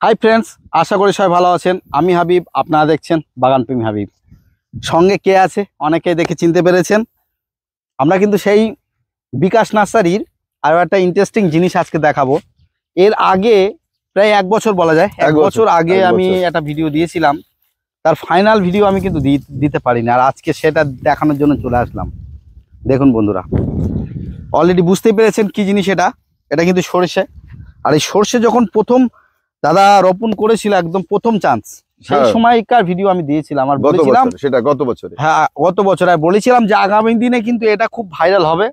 Hi friends, আশা করি সবাই ভালো আছেন। আমি হাবিব, আপনারা দেখছেন বাগান প্রেমী হাবিব। সঙ্গে কে আছে অনেকে দেখে চিনতে পেরেছেন। আমরা কিন্তু সেই বিকাশ নার্সারির আরও একটা ইন্টারেস্টিং জিনিস আজকে দেখাবো। এর আগে প্রায় 1 বছর বলা যায়, 1 বছর আগে আমি একটা ভিডিও দিয়েছিলাম। তার ফাইনাল ভিডিও আমি কিন্তু দিতে পারিনি, আর আজকে সেটা দেখানোর জন্য চলে আসলাম। দেখুন বন্ধুরা, অলরেডি বুঝতেই পেরেছেন কি জিনিস এটা। এটা কিন্তু সরষে। আর এই সরষে যখন প্রথম দাদা রোপণ করেছিল, একদম প্রথম চান্স, সেই সময়কার ভিডিও আমি দিয়েছিলাম আর বলেছিলাম সেটা গত বছরে। হ্যাঁ, গত বছর। আর বলেছিলাম যে আগামী দিনে কিন্তু এটা খুব ভাইরাল হবে,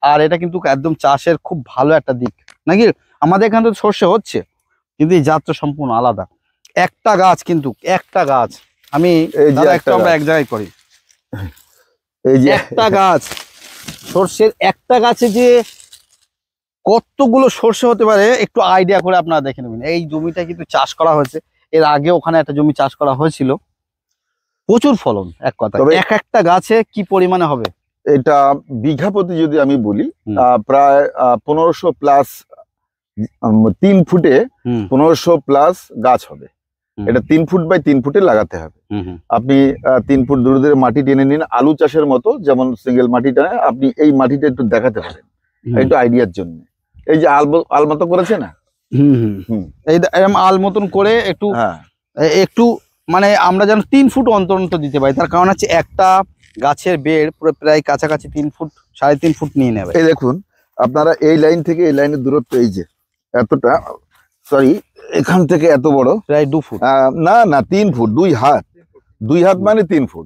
আর এটা কিন্তু একদম চাষের খুব ভালো একটা দিক নাকি। আমাদের এখানে তো সর্ষে হচ্ছে, কিন্তু এই জাতটা সম্পূর্ণ আলাদা। একটা গাছ, কিন্তু একটা গাছ আমি আমরা এক জায়গায় করি, এই যে একটা গাছ সর্ষের, একটা গাছে যে কতগুলো সর্ষে হতে পারে একটু আইডিয়া করে আপনারা দেখে নেবেন। এই জমিটা কিন্তু চাষ করা হয়েছে, এর আগে ওখানে একটা জমি চাষ করা হয়েছিল, প্রচুর ফলন। এক কথা, এক একটা গাছে কি পরিমাণে হবে, এটা বিঘা প্রতি যদি আমি বলি প্রায় 1500 প্লাস, 3 ফুটে 1500 প্লাস গাছ হবে। এটা 3 ফুট বাই 3 ফুটে লাগাতে হবে। আপনি 3 ফুট দূরে দূরে মাটি টেনে নিন, আলু চাষের মতো যেমন সিঙ্গেল মাটিটা। আপনি এই মাটিটা একটু দেখাতে পারেন একটু আইডিয়ার জন্য। এই যে আল মতো করেছে না, এই আল মতন করে একটু একটু মানে আমরা যেন 3 ফুট অন্তর অন্তর দিতে পারি। তার কারণ হচ্ছে একটা গাছের বেড় পুরো প্রায় কাছাকাছি 3 ফুট 3.5 ফুট নিয়ে নেবে। এই দেখুন আপনারা, এই লাইন থেকে এই লাইনের দূরত্ব এই যে এতটা, সরি এখান থেকে এত বড়, প্রায় 2 ফুট, না না 3 ফুট, 2 হাত মানে 3 ফুট।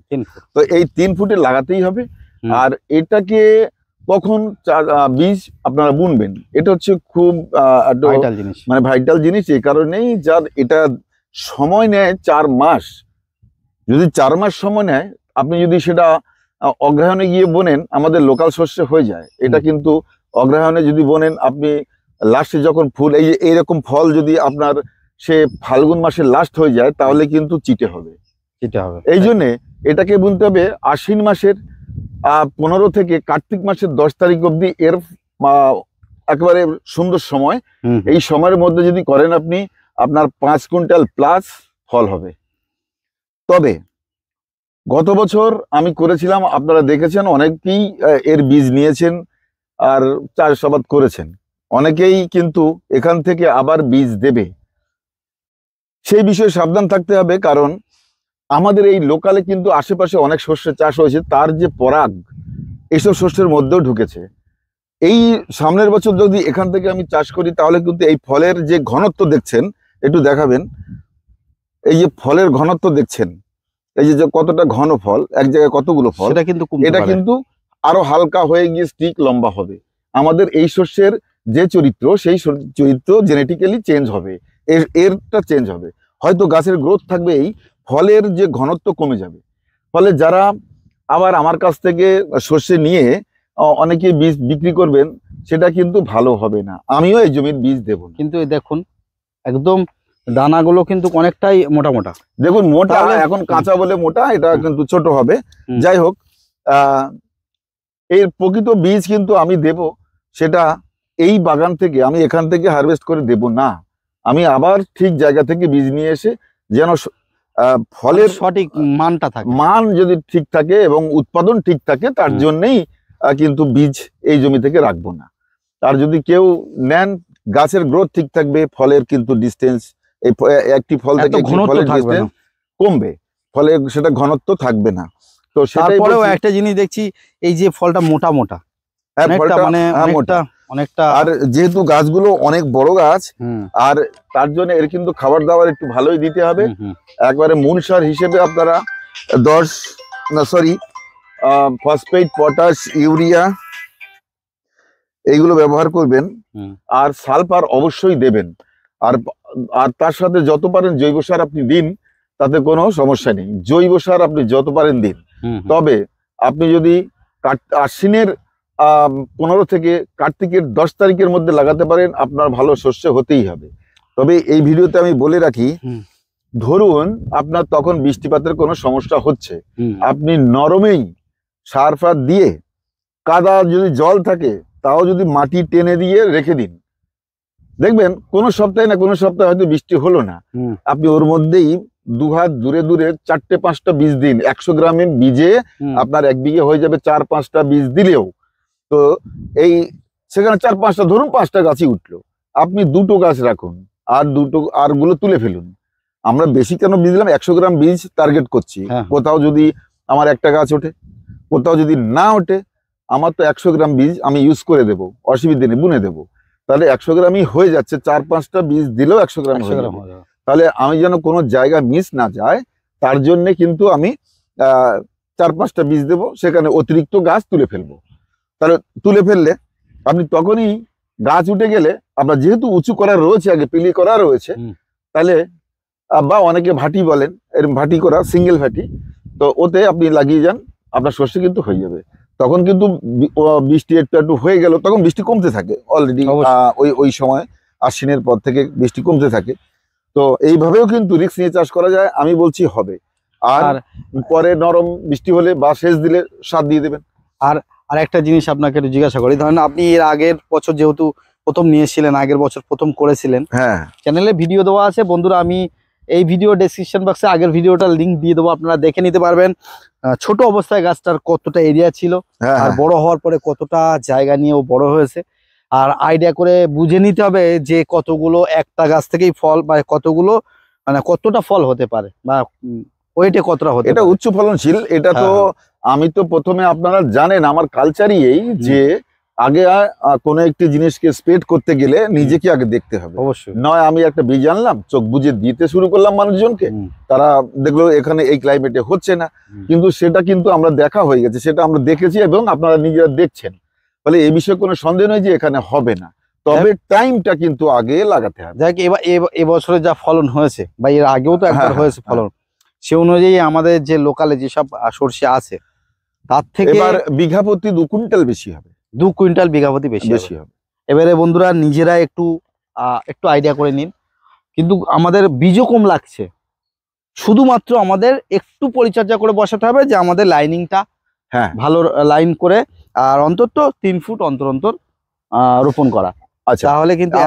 তো এই 3 ফুটে লাগাতেই হবে। আর এটাকে কখন বীজ আপনারা বুনবেন, এটা হচ্ছে খুব মানে ভাইটাল জিনিস। এই কারণেই যার এটা সময় নেয় 4 মাস। যদি 4 মাস সময় নেয়, আপনি যদি সেটা অগ্রহায়ণে গিয়ে বোনেন, আমাদের লোকাল শস্যে হয়ে যায়। এটা কিন্তু অগ্রহায়ণে যদি বোনেন, আপনি লাস্টে যখন ফুল এই যে এইরকম ফল যদি আপনার সে ফাল্গুন মাসের লাস্ট হয়ে যায়, তাহলে কিন্তু চিটে হবে। এই জন্যে এটাকে বুনতে হবে আশ্বিন মাসের 15 থেকে কার্তিক মাসের 10 তারিখ অব্দি। এর একেবারে সুন্দর সময়। এই সময়ের মধ্যে যদি করেন আপনি, আপনার 5 কুইন্টাল প্লাস ফল হবে। তবে গত বছর আমি করেছিলাম, আপনারা দেখেছেন, অনেকেই এর বীজ নিয়েছেন আর চাষাবাদ করেছেন। অনেকেই কিন্তু এখান থেকে আবার বীজ দেবে, সেই বিষয়ে সাবধান থাকতে হবে। কারণ আমাদের এই লোকালে কিন্তু আশেপাশে অনেক শস্যের চাষ হয়েছে, তার যে পরাগ এইসব শস্যের মধ্যেও ঢুকেছে। এই সামনের বছর যদি এখান থেকে আমি চাষ করি, তাহলে কিন্তু এই ফলের যে ঘনত্ব দেখছেন, একটু দেখাবেন। এই যে ফলের ঘনত্ব দেখছেন, এই যে কতটা ঘন ফল, এক জায়গায় কতগুলো ফল, এটা কিন্তু আরো হালকা হয়ে গিয়ে স্টিক লম্বা হবে। আমাদের এই শস্যের যে চরিত্র, সেই চরিত্র জেনেটিক্যালি চেঞ্জ হবে, এরটা চেঞ্জ হবে। হয়তো গাছের গ্রোথ থাকবে, এই ফলের যে ঘনত্ব কমে যাবে। ফলে যারা আবার আমার কাছ থেকে শস্য নিয়ে অনেকে বীজ বিক্রি করবেন, সেটা কিন্তু ভালো হবে না। আমিও এই জমির বীজ দেব। কিন্তু দেখুন একদম দানাগুলো কিন্তু অনেকটাই মোটা মোটা। দেখুন মোটা, এখন কাঁচা বলে মোটা, এটা কিন্তু ছোট হবে। যাই হোক, এর প্রকৃত বীজ কিন্তু আমি দেব, সেটা এই বাগান থেকে, আমি এখান থেকে হারভেস্ট করে দেব না। আমি আবার ঠিক জায়গা থেকে বীজ নিয়ে এসে, যেন ফলের সঠিক মানটা থাকে, মান যদি ঠিক থাকে এবং উৎপাদন ঠিক থাকে, তার জন্যই কিন্তু বীজ এই জমি থেকে রাখবো না। আর যদি কেউ নেন, গাছের গ্রোথ ঠিক থাকবে, ফলের কিন্তু ডিস্টেন্স, এই একটি ফল থেকে ফলের ডিস্টেন্স কমবে, ফলে সেটা ঘনত্ব থাকবে না। তো তারপরেও একটা জিনিস দেখছি, এই যে ফলটা মোটা মোটা, অনেকটা। আর যেহেতু গাছগুলো অনেক বড় গাছ, আর তার জন্য এর কিন্তু খাবার দাবার একটু ভালোই দিতে হবে। একবারে মূল সার হিসেবে আপনারা ফসফেট, পটাশ, ইউরিয়া এইগুলো ব্যবহার করবেন। আর সালফার অবশ্যই দেবেন। আর তার সাথে যত পারেন জৈব সার আপনি দিন, তাতে কোনো সমস্যা নেই। জৈব সার আপনি যত পারেন দিন। তবে আপনি যদি আশ্বিনের 15 থেকে কার্তিকের 10 তারিখের মধ্যে লাগাতে পারেন, আপনার ভালো শস্য হতেই হবে। তবে এই ভিডিওতে আমি বলে রাখি, ধরুন আপনার তখন বৃষ্টিপাতের কোনো সমস্যা হচ্ছে, আপনি নরমেই সার ফার দিয়ে, কাদা যদি জল থাকে তাও যদি মাটি টেনে দিয়ে রেখে দিন, দেখবেন কোন সপ্তাহে না কোন সপ্তাহে হয়তো বৃষ্টি হলো না, আপনি ওর মধ্যেই 2 হাত দূরে দূরে 4-5টা বীজ দিন, 100 গ্রামে বীজে আপনার 1 বিঘে হয়ে যাবে 4-5টা বীজ দিলেও। তো এই সেখানে 4-5টা ধরুন 5টা গাছই উঠলো, আপনি 2টো গাছ রাখুন আর গুলো তুলে ফেলুন। আমরা বেশি কেন বীজ দিলাম, 100 গ্রাম বীজ টার্গেট করছি। কোথাও যদি আমার একটা গাছ ওঠে, কোথাও যদি না ওঠে, আমার তো 100 গ্রাম বীজ আমি ইউজ করে দেবো, অসুবিধা নেই, বুনে দেবো। তাহলে 100 গ্রামই হয়ে যাচ্ছে, 4-5টা বীজ দিলেও 100 গ্রাম হয়ে যাবে। তাহলে আমি যেন কোনো জায়গা মিস না যায়, তার জন্য কিন্তু আমি 4-5টা বীজ দেবো, সেখানে অতিরিক্ত গাছ তুলে ফেলবো। তাহলে তুলে ফেললে আপনি তখনই গাছ উঠে গেলে, আপনার যেহেতু উঁচু করা রয়েছে, আগে পিলি করা রয়েছে, তাহলে বা অনেকে ভাটি বলেন, এরকম ভাটি করা, সিঙ্গেল ভাটি, তো ওতে আপনি লাগিয়ে যান, আপনার শস্য কিন্তু হয়ে যাবে। তখন কিন্তু বৃষ্টি একটু হয়ে গেল, তখন বৃষ্টি কমতে থাকে অলরেডি, ওই সময় আশ্বিনের পর থেকে বৃষ্টি কমতে থাকে। তো এইভাবেও কিন্তু রিস্ক নিয়ে চাষ করা যায়, আমি বলছি হবে। আর পরে নরম বৃষ্টি হলে বা সেচ দিলে সার দিয়ে দেবেন। আর একটা জিনিস আপনাকে একটু জিজ্ঞাসা করি, ধরেন আপনি এর আগের বছর যেহেতু প্রথম নিয়েছিলেন, আগের বছর প্রথম করেছিলেন, হ্যাঁ, চ্যানেলে ভিডিও দেওয়া আছে বন্ধুরা, আমি এই ভিডিও ডেসক্রিপশন বক্সে আগের ভিডিওটার লিংক দিয়ে দেবো, আপনারা দেখে নিতে পারবেন ছোট অবস্থায় গাছটার কতটা এরিয়া ছিল আর বড় হওয়ার পরে কতটা জায়গা নিয়েও বড় হয়েছে। আর আইডিয়া করে বুঝে নিতে হবে যে কতগুলো একটা গাছ থেকেই ফল, বা কতগুলো মানে কতটা ফল হতে পারে, বা ওইটা কতটা হতে পারে। এটা উচ্চ ফলনশীল। এটা তো আমি তো প্রথমে, আপনারা জানেন আমার কালচারই এই যে আগে কোনো একটি জিনিসকে স্প্রেড করতে গেলে নিজেকে আগে দেখতে হবে। অবশ্যই নয় আমি একটা বীজ আনলাম, চোখ বুঝে দিতে শুরু করলাম মানুষজনকে, তারা দেখলো এখানে এই ক্লাইমেটে হচ্ছে না, কিন্তু সেটা কিন্তু আমরা দেখা হয়ে গেছে, সেটা আমরা দেখেছি এবং আপনারা নিজেরা দেখছেন। ফলে এই বিষয়ে কোনো সন্দেহ নেই যে এখানে হবে না, তবে টাইমটা কিন্তু আগে লাগাতে হবে। দেখ এবছরে যা ফলন হয়েছে, বা এর আগেও তো একবার হয়েছে ফলন, সে অনুযায়ী আমাদের যে লোকালে যেসব সরষে আছে তার থেকে এবার বিঘা প্রতি 2 কুইন্টাল বেশি হবে, 2 কুইন্টাল বিঘা প্রতি বেশি হবে। এবারে বন্ধুরা নিজেরা একটু আইডিয়া করে নিন, কিন্তু আমাদের বীজও কম লাগছে, শুধুমাত্র আমাদের একটু পরিচর্যা করে বসাতে হবে, যে আমাদের লাইনিংটা ভালো লাইন করে, আর অন্তত 3 ফুট অন্তর অন্তর রোপণ করা। আচ্ছা, তাহলে কিন্তু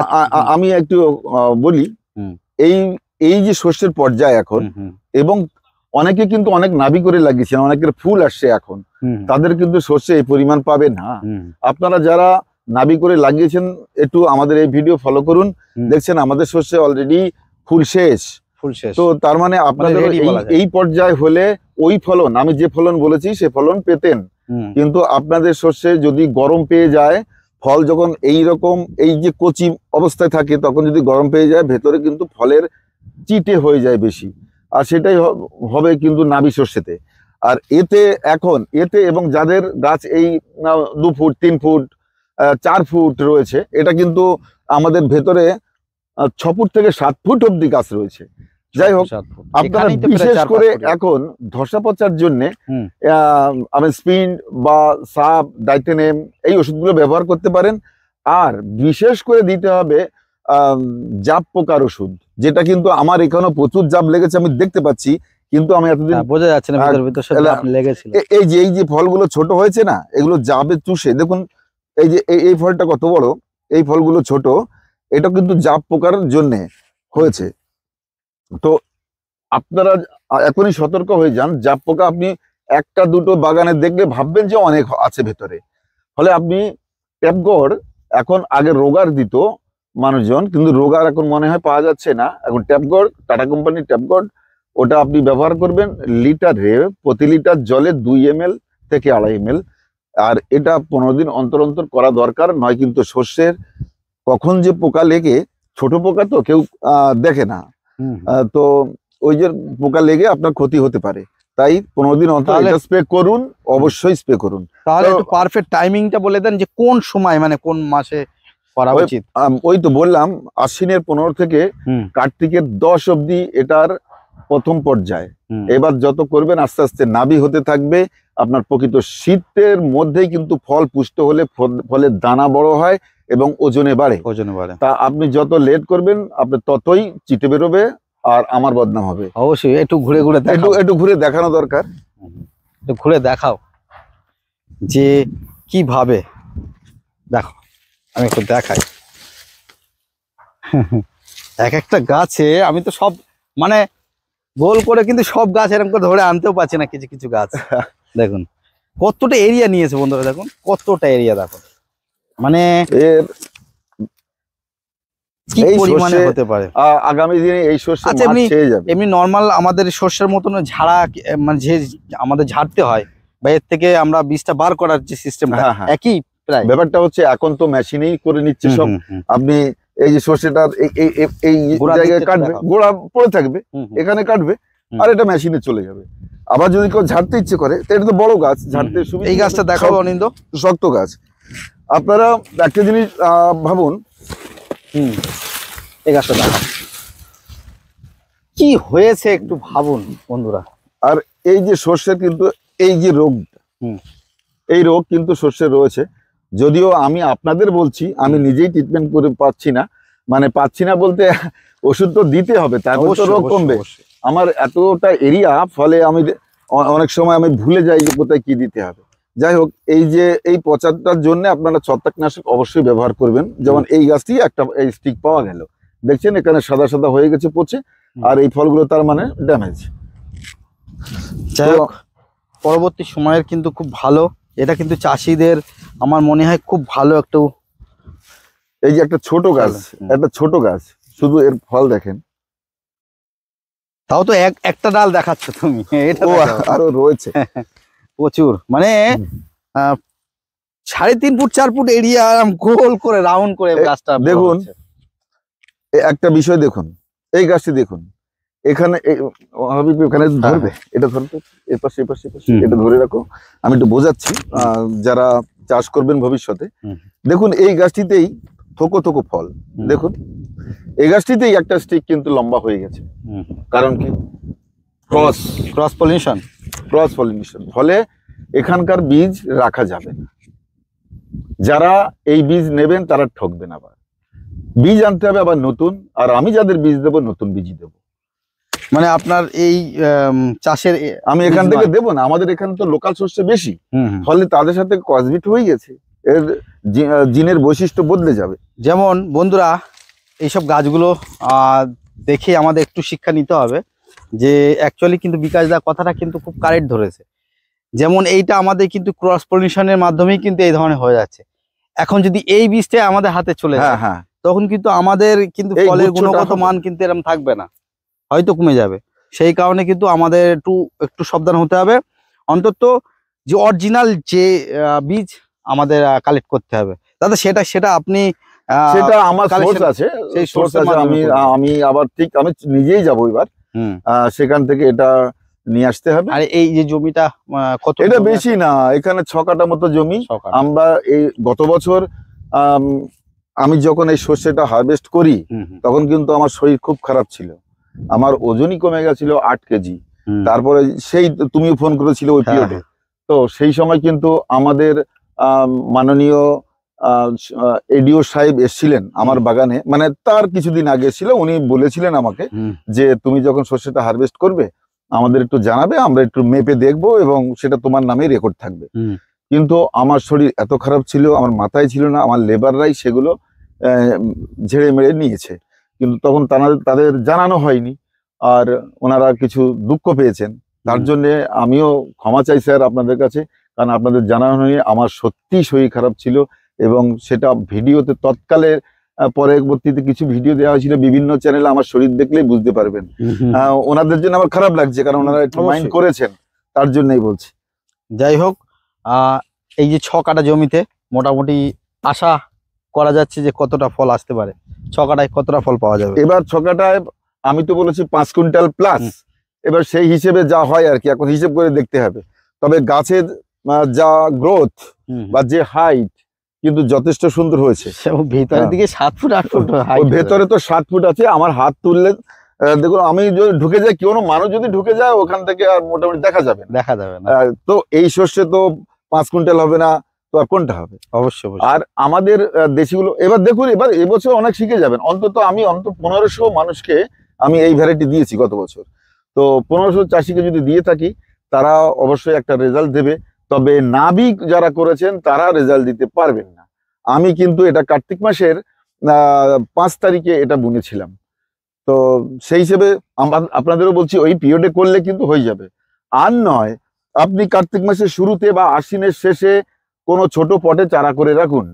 আমি একটু বলি, এই যে শস্যের পর্যায়ে এখন, এবং অনেকে কিন্তু অনেক নাবি করে লাগিয়েছেন, অনেকের ফুল আসছে এখন, তাদের কিন্তু শস্যে এই পরিমাণ পাবে না। আপনারা যারা নাবি করে লাগিয়েছেন একটু আমাদের এই ভিডিও ফলো করুন, দেখছেন আমাদের শস্যে অলরেডি ফুল শেষ। তো তার মানে আপনাদের এই পর্যায়ে হলে ওই ফলন, আমি যে ফলন বলেছি সে ফলন পেতেন, কিন্তু আপনাদের শস্যে যদি গরম পেয়ে যায়, ফল যখন এই রকম এই যে কচি অবস্থায় থাকে, তখন যদি গরম পেয়ে যায়, ভেতরে কিন্তু ফলের চিটে হয়ে যায় বেশি, আর সেটাই হবে কিন্তু নাবি শস্যেতে। আর এতে এবং যাদের গাছ এই 2 ফুট 3 ফুট 4 ফুট রয়েছে, এটা কিন্তু আমাদের ভেতরে 6 ফুট থেকে 7 ফুট অব্দি গাছ রয়েছে। যাই হোক, আপনারা বিশেষ করে এখন ধসা পচার জন্য আমি স্পিন বা সাপ, ডাইথেনেম এই ওষুধগুলো ব্যবহার করতে পারেন। আর বিশেষ করে দিতে হবে জাপ পোকার ওষুধ, যেটা কিন্তু আমার এখানে প্রচুর জাপ লেগেছে, আমি দেখতে পাচ্ছি, কিন্তু আমি এতদিন বোঝা যাচ্ছে না লেগেছিল। এই যে ফলগুলো ছোট হয়েছে না, এগুলো জাপে চুষে দেখুন, এই যে এই ফলটা কত বড়, এই ফলগুলো ছোট, এটা কিন্তু জাপ পোকার জন্য হয়েছে। তো আপনারা এখনই সতর্ক হয়ে যান, জাপ পোকা আপনি 1-2টো বাগানে দেখলে ভাববেন যে অনেক আছে ভেতরে। ফলে আপনি ট্যাপগড়, এখন আগে রোগার দিত মানুষজন, কিন্তু রোগার এখন মনে হয় পাওয়া যাচ্ছে না, এখন ট্যাপগড়, টাটা কোম্পানির ট্যাপগড়, ওটা আপনি ব্যবহার করবেন লিটারে, প্রতি লিটার জলে 2 ml থেকে 2.5 ml। আর এটা 15 দিন অন্তর অন্তর করা দরকার, নয় কিন্তু শস্যের কখন যে পোকা লেগে, ছোট পোকা তো কেউ দেখে না, তো ওই যে পোকা লেগে আপনার ক্ষতি হতে পারে। তাই 15 দিন অন্তর এটা স্প্রে করুন, অবশ্যই স্প্রে করুন। তাহলে একটু পারফেক্ট টাইমিংটা বলে দেন, যে কোন সময়, মানে কোন মাসে করা উচিত? ওই তো বললাম, আশ্বিনের 15 থেকে কার্তিকের 10 অবধি এটার প্রথম পর্যায়ে। এবার যত করবেন আস্তে আস্তে নাবি হতে থাকবে, আপনার প্রকৃত শীতের মধ্যেই কিন্তু ফল পুষ্ট হলে ফলের দানা বড় হয় এবং ওজনে বাড়ে। তা আপনি যত লেট করবেন, আপনার ততই চিটে বেরোবে আর আমার বদনাম হবে। অবশ্যই একটু ঘুরে একটু ঘুরে দেখানো দরকার। একটু ঘুরে দেখাও যে কিভাবে, দেখো আমি একটু দেখাই। এক একটা গাছে আমি তো সব মানে গোল করে কিন্তু সব গাছ এরকম করে ধরে আনতেও পারছি না, কিছু কিছু গাছ দেখুন কতটা এরিয়া নিয়েছে বন্ধুরা, দেখুন কতটা এরিয়া দেখুন, মানে এর কি এই পরিমাণে সর্ষে হতে পারে। আগামী দিনে এই শস্য আচ্ছা, মাছ খেয়ে যাবে। এমনি নর্মাল আমাদের শস্যের মতন ঝাড়া মানে যে আমাদের ঝাড়তে হয় বা এর থেকে আমরা বীজটা বার করার যে সিস্টেমটা হ্যাঁ, হ্যাঁ। একই প্রায়। ব্যাপারটা হচ্ছে এখন তো মেশিনেই করে নিচ্ছে সব। হুম, হুম, আপনি এই যে সর্ষেটার এই গোড়ার দিক জায়গায় থেকে কাটবে, দেখাও। গোড়া পড়ে থাকবে, হুম, হুম, এখানে কাটবে, হুম। আর এটা মেশিনে চলে যাবে। আবার যদি কেউ ঝাড়তে ইচ্ছে করে, তো এটা তো বড় গাছ, ঝাড়তে সুবিধা। এই গাছটা দেখাবো অনিন্দ, শক্ত গাছ। আপনারা একটা জিনিস ভাবুন, এই গাছটা দেখাও কি হয়েছে একটু ভাবুন বন্ধুরা। আর এই যে সর্ষের কিন্তু এই যে রোগ, হুম। এই রোগ কিন্তু সর্ষের রয়েছে। যদিও আমি আপনাদের বলছি, আমি নিজেই ট্রিটমেন্ট করে পাচ্ছি না, মানে পাচ্ছি না বলতে ওষুধ তো দিতে হবে, তারপর তো রোগ কমবে। আমার এতটা এরিয়া, ফলে আমি অনেক সময় আমি ভুলে যাই যে কোথায় কি দিতে হবে। যাই হোক, এই যে এই পচাটার জন্য আপনারা ছত্রাকনাশক অবশ্যই ব্যবহার করবেন। যেমন এই গাছটি একটা এই স্টিক পাওয়া গেল, দেখছেন এখানে সাদা সাদা হয়ে গেছে পচে, আর এই ফলগুলো তার মানে ড্যামেজ। যাই হোক, পরবর্তী সময়ের কিন্তু খুব ভালো, এটা কিন্তু চাষিদের আমার মনে হয় খুব ভালো একটু। এই যে একটা ছোট গাছ, একটা ছোট গাছ, শুধু এর ফল দেখেন, তাও তো একটা ডাল দেখাচ্ছ তুমি, এটা আরো রয়েছে প্রচুর, মানে 3.5 ফুট 4 ফুট এরিয়া গোল করে রাউন্ড করে গাছটা। দেখুন একটা বিষয় দেখুন, এই গাছটি দেখুন, এখানে এখানে ধরবে, এটা ধরবে, এপাশে এপাশে এটা ধরে রাখো, আমি একটু বোঝাচ্ছি যারা চাষ করবেন ভবিষ্যতে। দেখুন এই গাছটিতেই থোকো থোকো ফল, দেখুন এই গাছটিতেই একটা স্টিক কিন্তু লম্বা হয়ে গেছে। কারণ কি? Cross pollination. ফলে এখানকার বীজ রাখা যাবে না, যারা এই বীজ নেবেন তারা ঠকবেন। আবার বীজ আনতে হবে আবার নতুন, আর আমি যাদের বীজ দেবো নতুন বীজই দেবো। মানে আপনার এই চাষের আমি এখান থেকে দেবো না, আমাদের এখানে তো লোকাল শস্য বেশি, ফলে তাদের সাথে ক্রসবিট হয়ে গেছে, এর জিনের বৈশিষ্ট্য বদলে যাবে। যেমন বন্ধুরা, এইসব গাছগুলো দেখে আমাদের একটু শিক্ষা নিতে হবে যে অ্যাকচুয়ালি কিন্তু বিকাশদা কথাটা কিন্তু খুব কারেক্ট ধরেছে। যেমন এইটা আমাদের কিন্তু ক্রস পলিনেশনের মাধ্যমেই কিন্তু এই ধরনের হয়ে যাচ্ছে। এখন যদি এই বীজটা আমাদের হাতে চলে যায়, তখন কিন্তু আমাদের কিন্তু ফলের গুণগত মান কিন্তু এরকম থাকবে না, হয়তো কমে যাবে। সেই কারণে কিন্তু আমাদের একটু সাবধান হতে হবে, অন্তত যে অরিজিনাল যে বীজ আমাদের কালেক্ট করতে হবে। দাদা সেটা আপনি সেটা আমার সোর্স আছে, সেই সোর্স আছে। আমি আবার ঠিক আমি নিজেই যাবো এবার, সেখান থেকে এটা নিয়ে আসতে হবে। আর এই যে জমিটা কত? এটা বেশি না, এখানে 6 কাঠা মতো জমি। আমরা এই গত বছর আমি যখন এই সর্ষেটা হারভেস্ট করি, তখন কিন্তু আমার শরীর খুব খারাপ ছিল, আমার ওজনই কমে গেছিল 8 কেজি। তারপরে সেই তুমিও ফোন করেছিলে ওই পিরিয়ডে, তো সেই সময় কিন্তু আমাদের মাননীয় এডিও সাহেব এসেছিলেন আমার বাগানে, মানে তার কিছুদিন আগে ছিল, উনি বলেছিলেন আমাকে যে তুমি যখন সর্ষেটা হারভেস্ট করবে আমাদের একটু জানাবে, আমরা একটু মেপে দেখবো এবং সেটা তোমার নামে রেকর্ড থাকবে। কিন্তু আমার শরীর এত খারাপ ছিল, আমার মাথায় ছিল না, আমার লেবাররাই সেগুলো ঝেড়ে মেরে নিয়েছে, কিন্তু তখন তাদের জানানো হয়নি, আর ওনারা কিছু দুঃখ পেয়েছেন। তার জন্য আমিও ক্ষমা চাই স্যার আপনাদের কাছে, কারণ আপনাদের জানানো হয়নি। আমার সত্যি শরীর খারাপ ছিল, এবং সেটা ভিডিওতে তৎকালে পরবর্তীতে কিছু ভিডিও দেওয়া হয়েছিল বিভিন্ন চ্যানেলে, আমার শরীর দেখলেই বুঝতে পারবেন। ওনাদের জন্য আমার খারাপ লাগছে, কারণ ওনারা একটু মাইন্ড করেছেন, তার জন্যই বলছি। যাই হোক, এই যে 6 কাঠা জমিতে মোটামুটি আশা করা যাচ্ছে যে কতটা ফল আসতে পারে, 6 কাঠায় কতটা ফল পাওয়া যাবে? এবার 6 কাঠায় আমি তো বলেছি 5 কুইন্টাল প্লাস, এবার সেই হিসেবে যা হয় আর কি, এখন হিসেব করে দেখতে হবে। তবে গাছের যা গ্রোথ বা যে হাইট কিন্তু যথেষ্ট সুন্দর হয়েছে। ভেতরের দিকে 7 ফুট 8 ফুট, ভেতরে তো 7 ফুট আছে। আমার হাত তুললে দেখুন, আমি যদি ঢুকে যাই, কোনো মানুষ যদি ঢুকে যায় ওখান থেকে আর মোটামুটি দেখা যাবে না। তো এই শস্যে তো 5 কুইন্টাল হবে না, তো আর কোনটা হবে? অবশ্যই। আর আমাদের দেশিগুলো এবার দেখুন, এবার এবছর অনেক শিখে যাবেন। অন্তত 1500 মানুষকে আমি এই ভ্যারাইটি দিয়েছি গত বছর, তো 1500 চাষিকে যদি দিয়ে থাকি, তারা অবশ্যই একটা রেজাল্ট দেবে। তবে নাবিক যারা করেছেন তারা রেজাল্ট দিতে পারবেন না। আমি কিন্তু এটা কার্তিক মাসের 5 তারিখে এটা বুনেছিলাম। তো সেই হিসেবে আপনাদেরও বলছি ওই পিরিয়ডে করলে কিন্তু হয়ে যাবে। আর নয়, আপনি কার্তিক মাসের শুরুতে বা আশ্বিনের শেষে কোনো ছোট পটে চারা করে রাখুন,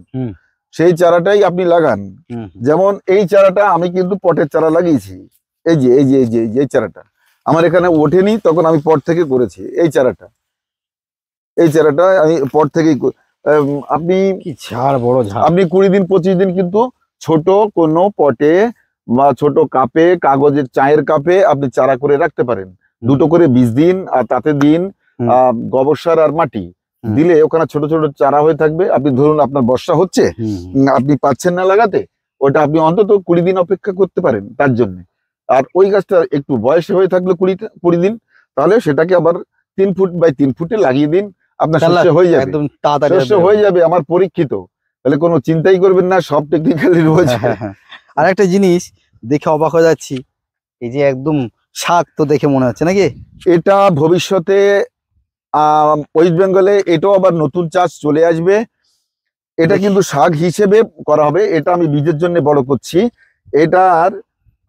সেই চারাটাই আপনি লাগান। যেমন এই চারাটা আমি কিন্তু পটের চারা লাগিয়েছি, এই যে এই যে এই যে এই চারাটা আমার এখানে ওঠেনি, তখন আমি পট থেকে করেছি। এই চারাটা আমি পট থেকেই আপনি কি ঝাড়, বড় ঝাড়। আপনি 20 দিন 25 দিন কিন্তু ছোট কোনো পটে বা ছোট কাপে, কাগজের চায়ের কাপে আপনি চারা করে রাখতে পারেন। 2টো করে বীজ দিন, আর তাতে দিন গোবর সার আর মাটি দিলে ওখানে ছোট ছোট চারা হয়ে থাকবে। আপনি ধরুন আপনার বর্ষা হচ্ছে, আপনি পাচ্ছেন না লাগাতে, ওটা আপনি অন্তত 20 দিন অপেক্ষা করতে পারেন তার জন্য। আর ওই গাছটা একটু বয়সে হয়ে থাকলে 20 দিন, তাহলে সেটাকে আবার 3 ফুট বাই 3 ফুটে লাগিয়ে দিন, আপনার শস্য হয়ে যাবে, একদম তাড়াতাড়ি শস্য হয়ে যাবে। আমার পরীক্ষিত, তাহলে কোনো চিন্তাই করবেন না, সব টেকনিক্যালি রয়েছে। আর একটা জিনিস দেখে অবাক হয়ে যাচ্ছি, এই যে একদম শাক তো দেখে মনে হচ্ছে নাকি? এটা ভবিষ্যতে ওয়েস্ট বেঙ্গলে এটাও আবার নতুন চাষ চলে আসবে। এটা কিন্তু শাক হিসেবে করা হবে। এটা আমি বীজের জন্য বড় করছি। এটা আর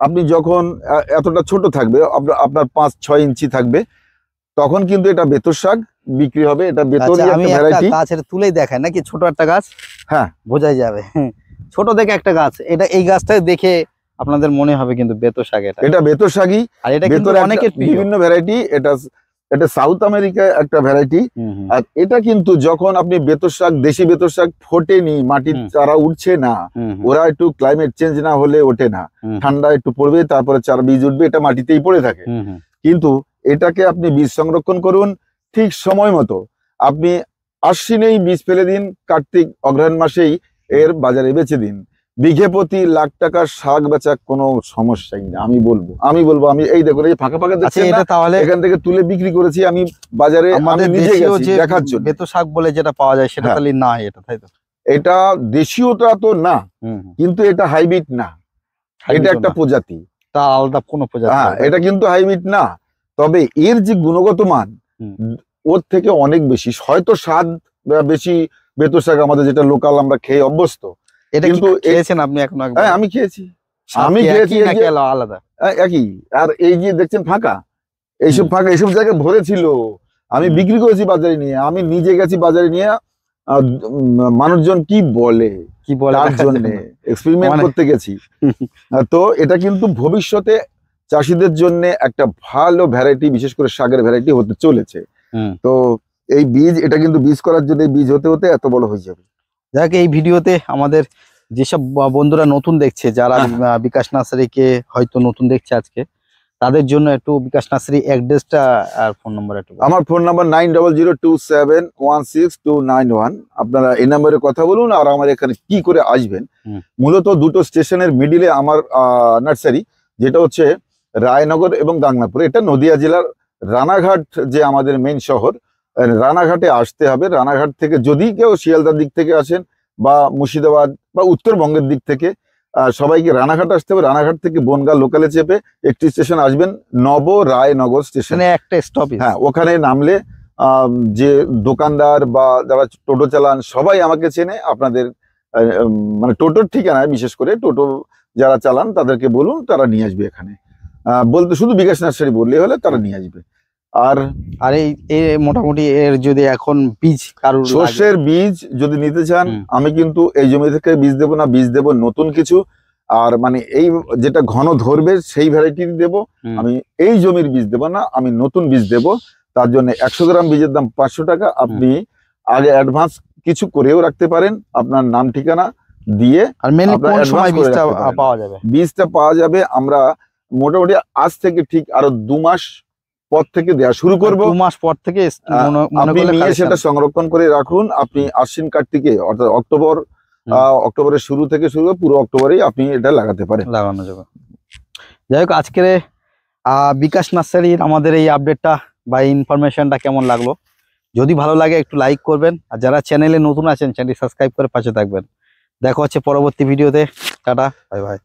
আপনি যখন এতটা ছোট থাকবে, আপনার 5-6 ইঞ্চি থাকবে, তখন কিন্তু এটা বেতর শাক বিক্রি হবে। এটা বেতরই একটা ভ্যারাইটি। গাছের তুলেই দেখায় নাকি? ছোট একটা গাছ, হ্যাঁ, বোঝাই যাবে। ছোট দেখে একটা গাছ, এটা এই গাছটাই দেখে আপনাদের মনে হবে কিন্তু বেতর শাক। এটা বেতর শাকই, আর এটা কিন্তু অনেকের বিভিন্ন ভ্যারাইটি। এটা সাউথ আমেরিকায় একটা ভ্যারাইটি। আর এটা কিন্তু যখন আপনি বেতর শাক, দেশি বেতর শাক ফোটেনি, মাটির চারা উঠছে না, ওরা একটু ক্লাইমেট চেঞ্জ না হলে ওঠে না, ঠান্ডা একটু পড়বে, তারপরে চারা বীজ উঠবে, এটা মাটিতেই পড়ে থাকে। কিন্তু এটাকে আপনি বীজ সংরক্ষণ করুন ঠিক সময় মতো। আপনি আশ্বিনেই বীজ ফেলে দিন, কার্তিক অগ্রহায়ণ মাসেই এর বাজারে বেচে দিন। বিঘে প্রতি লাখ টাকার শাক বেচা কোনো সমস্যাই না। আমি বলবো আমি এই দেখুন, এই ফাঁকা ফাঁকা দেখছেন না, তাহলে এখান থেকে তুলে বিক্রি করেছি আমি বাজারে। আমাদের নিজে গেছি দেখার জন্য। বেতর শাক বলে যেটা পাওয়া যায় সেটা তাহলে না, এটা তাই তো? এটা দেশীয়টা তো না, কিন্তু এটা হাইব্রিড না, এটা একটা প্রজাতি, তা আলাদা কোনো প্রজাতি। হ্যাঁ, এটা কিন্তু হাইব্রিড না, তবে এর যে গুণগত মান ওর থেকে অনেক বেশি, হয়তো স্বাদ বেশি বেতর শাক আমাদের যেটা লোকাল আমরা খেয়ে অভ্যস্ত। এটা কিন্তু খেয়েছেন আপনি এখনো? হ্যাঁ, আমি খেয়েছি। আলাদা একই। আর এই যে দেখছেন ফাঁকা, এইসব ফাঁকা এইসব জায়গায় ভরে ছিল, আমি বিক্রি করেছি বাজারে নিয়ে। আমি নিজে গেছি বাজারে নিয়ে, মানুষজন কি বলে তার জন্য এক্সপেরিমেন্ট করতে গেছি। তো এটা কিন্তু ভবিষ্যতে চাষিদের জন্য একটা ভালো ভ্যারাইটি, বিশেষ করে শাকের ভ্যারাইটি হতে চলেছে। তো এই বীজ, এটা কিন্তু বীজ করার জন্য বীজ হতে হতে এত বড় হয়ে যাবে। যাক, এই ভিডিওতে আমাদের যেসব বন্ধুরা নতুন দেখছে, যারা বিকাশ নার্সারিকে হয়তো নতুন দেখছে আজকে, তাদের জন্য একটু বিকাশ নার্সারি অ্যাড্রেসটা আর ফোন নাম্বার একটু। আমার ফোন নাম্বার 9002716291। আপনারা এই নাম্বারে কথা বলুন। আর আমার এখানে কি করে আসবেন, মূলত 2টো স্টেশনের মিডিলে আমার নার্সারি, যেটা হচ্ছে রায়নগর এবং গাংনাপুর। এটা নদিয়া জেলার রানাঘাট, যে আমাদের মেইন শহর, রানাঘাটে আসতে হবে। রানাঘাট থেকে যদি কেউ শিয়ালদার দিক থেকে আসেন বা মুর্শিদাবাদ বা উত্তরবঙ্গের দিক থেকে, সবাইকে রানাঘাট আসতে হবে। রানাঘাট থেকে বনগাঁ লোকালে চেপে একটি স্টেশন আসবেন, নবরায়নগর স্টেশন, একটা স্টপ। হ্যাঁ, ওখানে নামলে যে দোকানদার বা যারা টোটো চালান সবাই আমাকে চেনে। আপনাদের মানে টোটোর ঠিকানায়, বিশেষ করে টোটো যারা চালান তাদেরকে বলুন, তারা নিয়ে আসবে এখানে। বলতে শুধু বিকাশ নার্সারি বললেই হলে তারা নিয়ে আসবে। আর এই মোটামুটি এর যদি এখন বীজ, কারোর সর্ষের বীজ যদি নিতে চান, আমি কিন্তু এই জমি থেকে বীজ দেবো না, বীজ দেবো নতুন কিছু। আর মানে এই যেটা ঘন ধরবে সেই ভ্যারাইটি দেবো। আমি এই জমির বীজ দেবো না, আমি নতুন বীজ দেবো। তার জন্য 100 গ্রাম বীজের দাম 500 টাকা। আপনি আগে অ্যাডভান্স কিছু করেও রাখতে পারেন, আপনার নাম ঠিকানা দিয়ে। আর মেইনলি কোন সময় বীজটা পাওয়া যাবে? বীজটা পাওয়া যাবে আমরা মোটামুটি আজ থেকে ঠিক আরো 2 মাস পর থেকে দেওয়া শুরু করবো। 2 মাস পর থেকে আপনি নিয়ে সেটা সংরক্ষণ করে রাখুন। আপনি আশ্বিন কার্তিকে, অর্থাৎ অক্টোবরের শুরু থেকে শুরু পুরো অক্টোবরেই আপনি এটা লাগাতে পারেন, লাগানো যাবে। যাই হোক, আজকের বিকাশ নার্সারির আমাদের এই আপডেটটা বা ইনফরমেশনটা কেমন লাগলো? যদি ভালো লাগে একটু লাইক করবেন, আর যারা চ্যানেলে নতুন আছেন চ্যানেলটি সাবস্ক্রাইব করে পাশে থাকবেন। দেখা হচ্ছে পরবর্তী ভিডিওতে। Tata, bye bye.